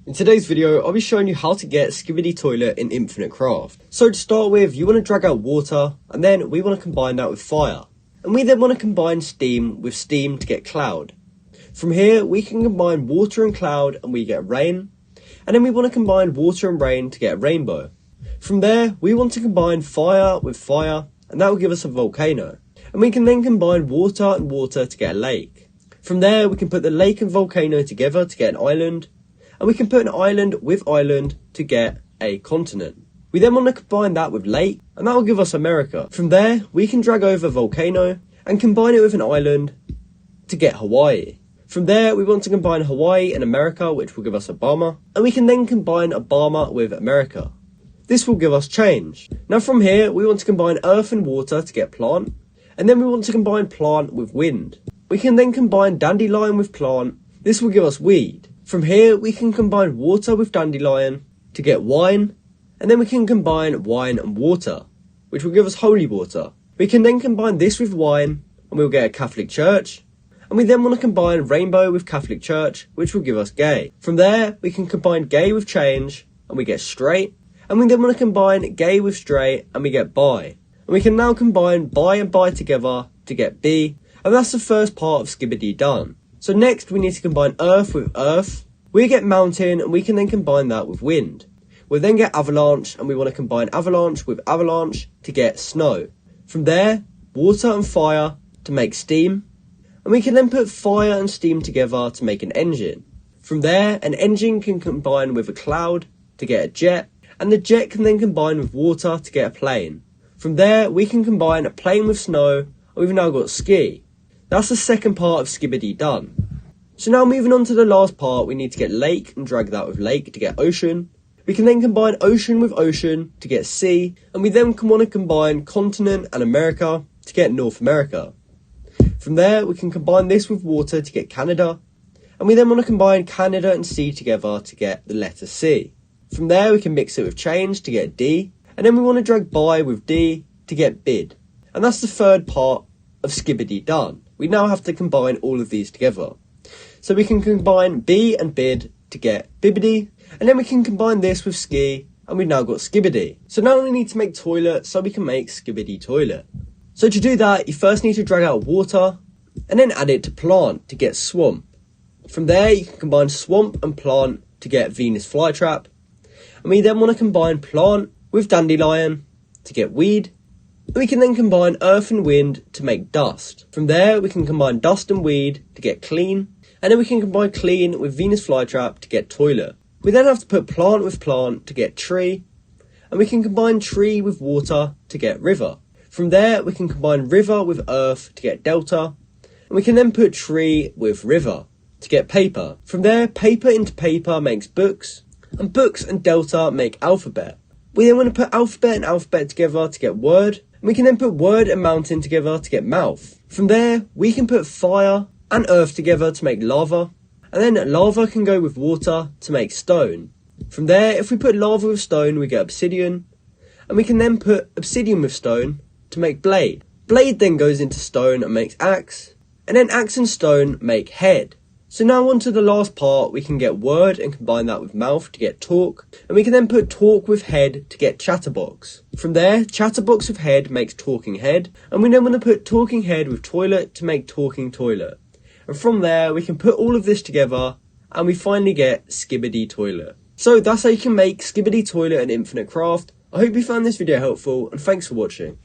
In today's video, I'll be showing you how to get Skibidi toilet in Infinite Craft. So to start with, you want to drag out water, and then we want to combine that with fire. And we then want to combine steam with steam to get cloud. From here, we can combine water and cloud and we get rain. And then we want to combine water and rain to get a rainbow. From there, we want to combine fire with fire, and that will give us a volcano. And we can then combine water and water to get a lake. From there, we can put the lake and volcano together to get an island. And we can put an island with island to get a continent. We then want to combine that with lake, and that will give us America. From there, we can drag over volcano and combine it with an island to get Hawaii. From there, we want to combine Hawaii and America, which will give us Obama. And we can then combine Obama with America. This will give us change. Now from here, we want to combine earth and water to get plant. And then we want to combine plant with wind. We can then combine dandelion with plant. This will give us weed. From here, we can combine water with dandelion to get wine. And then we can combine wine and water, which will give us holy water. We can then combine this with wine, and we'll get a Catholic church. And we then want to combine rainbow with Catholic church, which will give us gay. From there, we can combine gay with change, and we get straight. And we then want to combine gay with straight, and we get bi. And we can now combine bi and bi together to get B. And that's the first part of Skibidi done. So next, we need to combine earth with earth. We get mountain, and we can then combine that with wind. We'll then get avalanche, and we want to combine avalanche with avalanche to get snow. From there, water and fire to make steam. And we can then put fire and steam together to make an engine. From there, an engine can combine with a cloud to get a jet. And the jet can then combine with water to get a plane. From there, we can combine a plane with snow, and we've now got ski. That's the second part of Skibidi done. So now moving on to the last part, we need to get lake and drag that with lake to get ocean. We can then combine ocean with ocean to get sea, and we then want to combine continent and America to get North America. From there, we can combine this with water to get Canada, and we then want to combine Canada and sea together to get the letter C. From there, we can mix it with change to get D, and then we want to drag bi with D to get bid. And that's the third part of Skibidi done. We now have to combine all of these together. So we can combine B and bid to get bibbidi, and then we can combine this with ski, and we've now got Skibidi. So now we need to make toilet so we can make Skibidi toilet. So to do that, you first need to drag out water, and then add it to plant to get swamp. From there, you can combine swamp and plant to get Venus flytrap. And we then want to combine plant with dandelion to get weed. And we can then combine earth and wind to make dust. From there, we can combine dust and weed to get clean. And then we can combine clean with Venus flytrap to get toilet. We then have to put plant with plant to get tree. And we can combine tree with water to get river. From there, we can combine river with earth to get delta. And we can then put tree with river to get paper. From there, paper into paper makes books. And books and delta make alphabet. We then want to put alphabet and alphabet together to get word. And we can then put word and mountain together to get mouth. From there, we can put fire and earth together to make lava. And then lava can go with water to make stone. From there, if we put lava with stone, we get obsidian. And we can then put obsidian with stone to make blade. Blade then goes into stone and makes axe. And then axe and stone make head. So now on to the last part, we can get word and combine that with mouth to get talk. And we can then put talk with head to get chatterbox. From there, chatterbox with head makes talking head. And we then want to put talking head with toilet to make talking toilet. And from there, we can put all of this together and we finally get Skibidi toilet. So that's how you can make Skibidi toilet in Infinite Craft. I hope you found this video helpful and thanks for watching.